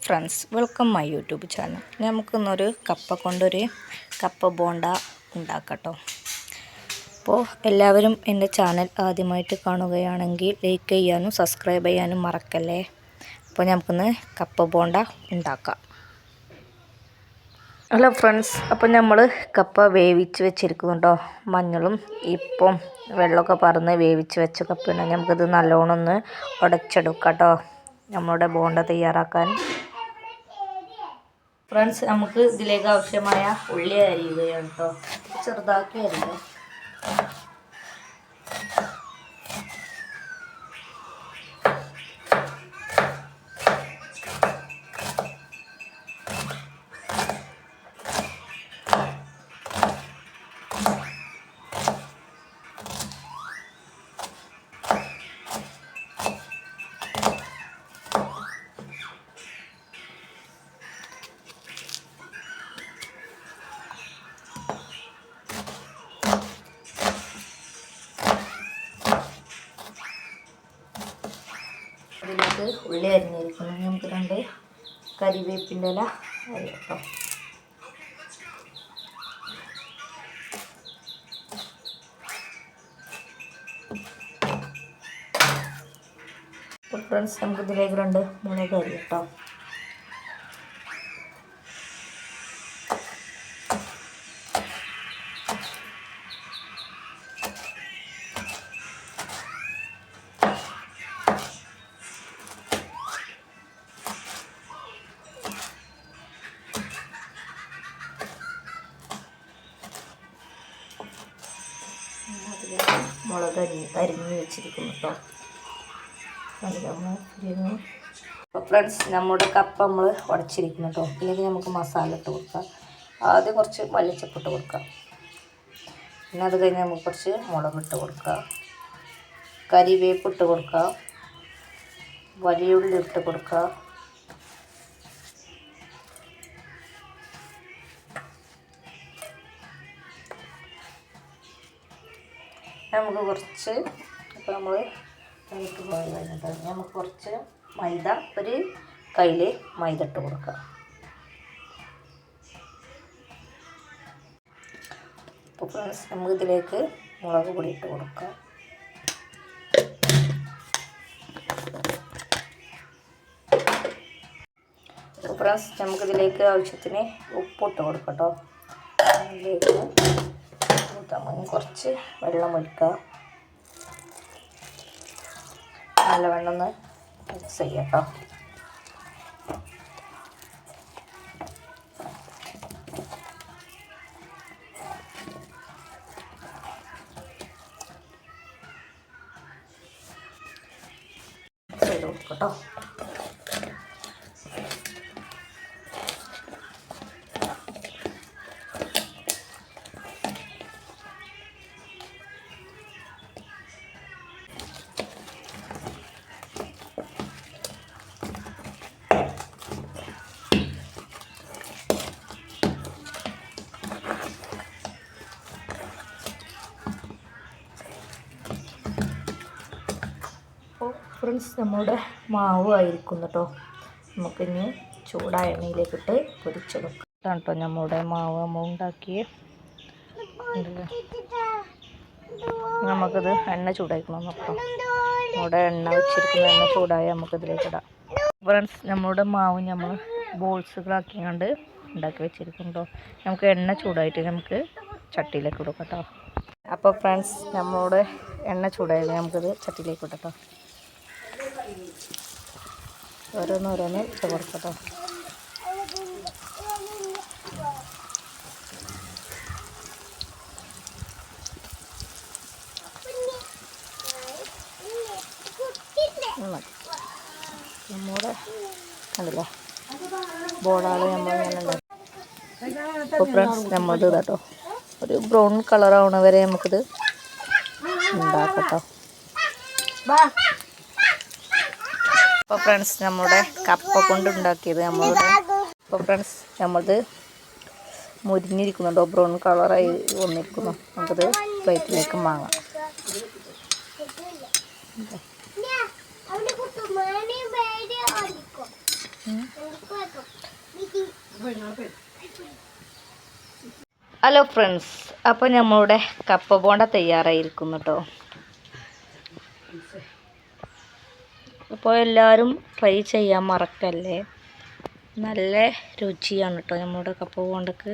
Friends, welcome my YouTube channel. നമുക്കിന്നൊരു കപ്പ കൊണ്ടൊരു കപ്പ ബോണ്ട ഉണ്ടാക്കട്ടോ. അപ്പോൾ എല്ലാവരും എൻ്റെ ചാനൽ ആദ്യമായിട്ട് കാണുകയാണെങ്കിൽ ലൈക്ക് ചെയ്യാനും സബ്സ്ക്രൈബ് ചെയ്യാനും മറക്കല്ലേ. അപ്പോൾ നമുക്കിന്ന് കപ്പ ബോണ്ട ഉണ്ടാക്കാം. ഹലോ ഫ്രണ്ട്സ്, അപ്പോൾ നമ്മൾ കപ്പ വേവിച്ച് വെച്ചിരിക്കുന്നുണ്ടോ. മഞ്ഞളും ഇപ്പം വെള്ളമൊക്കെ പറന്ന് വേവിച്ച് വെച്ച കപ്പയുണ്ടെങ്കിൽ നമുക്കിത് നല്ലോണം ഒന്ന് ഉടച്ചെടുക്കാം കേട്ടോ, നമ്മുടെ ബോണ്ട തയ്യാറാക്കാൻ. ഫ്രണ്ട്സ്, നമുക്ക് ഇതിലേക്ക് ആവശ്യമായ ഉള്ളി അരിയുകയാണ് കേട്ടോ. ചെറുതാക്കി അരിയുക. അതിലേക്ക് ഉള്ളി അരിഞ്ഞിരിക്കുന്നു. നമുക്ക് 2 കരിവേപ്പിൻ്റെ ഇല അരിയട്ടോ. അപ്പോൾ ഫ്രണ്ട്സ്, നമുക്ക് ഇതിലേക്ക് 2 മുളക് അരിയട്ടോ. മുളക് അരിഞ്ഞ് വെച്ചിരിക്കുന്നു കേട്ടോ. അപ്പോൾ ഫ്രണ്ട്സ്, നമ്മുടെ കപ്പ നമ്മൾ ഉടച്ചിരിക്കുന്നു കേട്ടോ. ഇതിലേക്ക് നമുക്ക് മസാല ഇട്ട് കൊടുക്കാം. ആദ്യം കുറച്ച് മല്ലിച്ചപ്പ് ഇട്ട് കൊടുക്കാം. പിന്നെ അത് കഴിഞ്ഞ് നമുക്ക് കുറച്ച് മുളക് ഇട്ട് കൊടുക്കാം, കരിവേപ്പ് ഇട്ട് കൊടുക്കാം, വലിയ ഉള്ളി ഇട്ട് കൊടുക്കാം, നമുക്ക് കുറച്ച് ഇപ്പോൾ നമ്മൾ ഇട്ട് പോയി കഴിഞ്ഞിട്ട് നമുക്ക് കുറച്ച് മൈദ, ഒരു കയ്യിൽ മൈദ ഇട്ട് കൊടുക്കാം. അപ്പോൾ ഫ്രണ്ട്സ്, നമുക്ക് ഇതിലേക്ക് മുളക് പൊടി ഇട്ട് കൊടുക്കാം. അപ്പോൾ ഫ്രണ്ട്സ്, നമുക്കിതിലേക്ക് ആവശ്യത്തിന് ഉപ്പിട്ട് കൊടുക്കാം കേട്ടോ. അതിലേക്ക് കുറച്ച് വെള്ളം ഒഴിക്കുക. നല്ലവണ്ണം ഒന്ന് മിക്സ് ചെയ്യാം കേട്ടോ. ചെയ്ത് കൊടുക്കാം കേട്ടോ. ഫ്രണ്ട്സ്, നമ്മുടെ മാവ് ആയിരിക്കും കേട്ടോ. നമുക്കിനി ചൂടായ എണ്ണയിലേക്കിട്ട് പൊരിച്ചെടുക്കാം. ഇതാണ് കേട്ടോ നമ്മുടെ മാവ് നമ്മൾ ഉണ്ടാക്കിയ. നമുക്കിത് എണ്ണ ചൂടാക്കണം നോക്കാം. നമ്മുടെ എണ്ണ വെച്ചിരിക്കുന്ന എണ്ണ ചൂടായി നമുക്കിതിലേക്ക് ഇടാം. ഫ്രണ്ട്സ്, നമ്മുടെ മാവ് നമ്മൾ ബോൾസുകളാക്കിയാണ്ട് ഉണ്ടാക്കി വെച്ചിരിക്കുന്നുണ്ടോ. നമുക്ക് എണ്ണ ചൂടായിട്ട് നമുക്ക് ചട്ടിയിലേക്ക് ഇടാം കേട്ടോ. അപ്പോൾ ഫ്രണ്ട്സ്, നമ്മുടെ എണ്ണ ചൂടായത് നമുക്കിത് ചട്ടിയിലേക്ക് ഇടാം കേട്ടോ. ഓരോന്നോരോന്ന് ഇട്ട് കൊടുക്കട്ടോ. നമ്മുടെ കണ്ടില്ലേ ബോളാൾ നമ്മൾ ഇങ്ങനെ ഉണ്ടാക്കി. അപ്പോൾ ഫ്രണ്ട്സ്, നമ്മളിത് കേട്ടോ ഒരു ബ്രൗൺ കളറാവണ വരെ നമുക്കിത് ഉണ്ടാക്കട്ടോ. അപ്പോൾ ഫ്രണ്ട്സ്, നമ്മുടെ കപ്പ കൊണ്ട് ഉണ്ടാക്കിയത് നമ്മളുടെ. അപ്പോൾ ഫ്രണ്ട്സ്, നമ്മളത് മുരിഞ്ഞിരിക്കുന്നുണ്ടോ, ബ്രൗൺ കളറായി വന്നിരിക്കുന്നു. നമുക്കത് പ്ലേറ്റിലേക്ക് വാങ്ങാം. ഹലോ ഫ്രണ്ട്സ്, അപ്പോൾ നമ്മളുടെ കപ്പ ബോണ്ട തയ്യാറായിരിക്കുന്നു കേട്ടോ. അപ്പോൾ എല്ലാവരും ട്രൈ ചെയ്യാൻ മറക്കല്ലേ. നല്ല രുചിയാണ് കേട്ടോ നമ്മളുടെ കപ്പ ബോണ്ടക്ക്.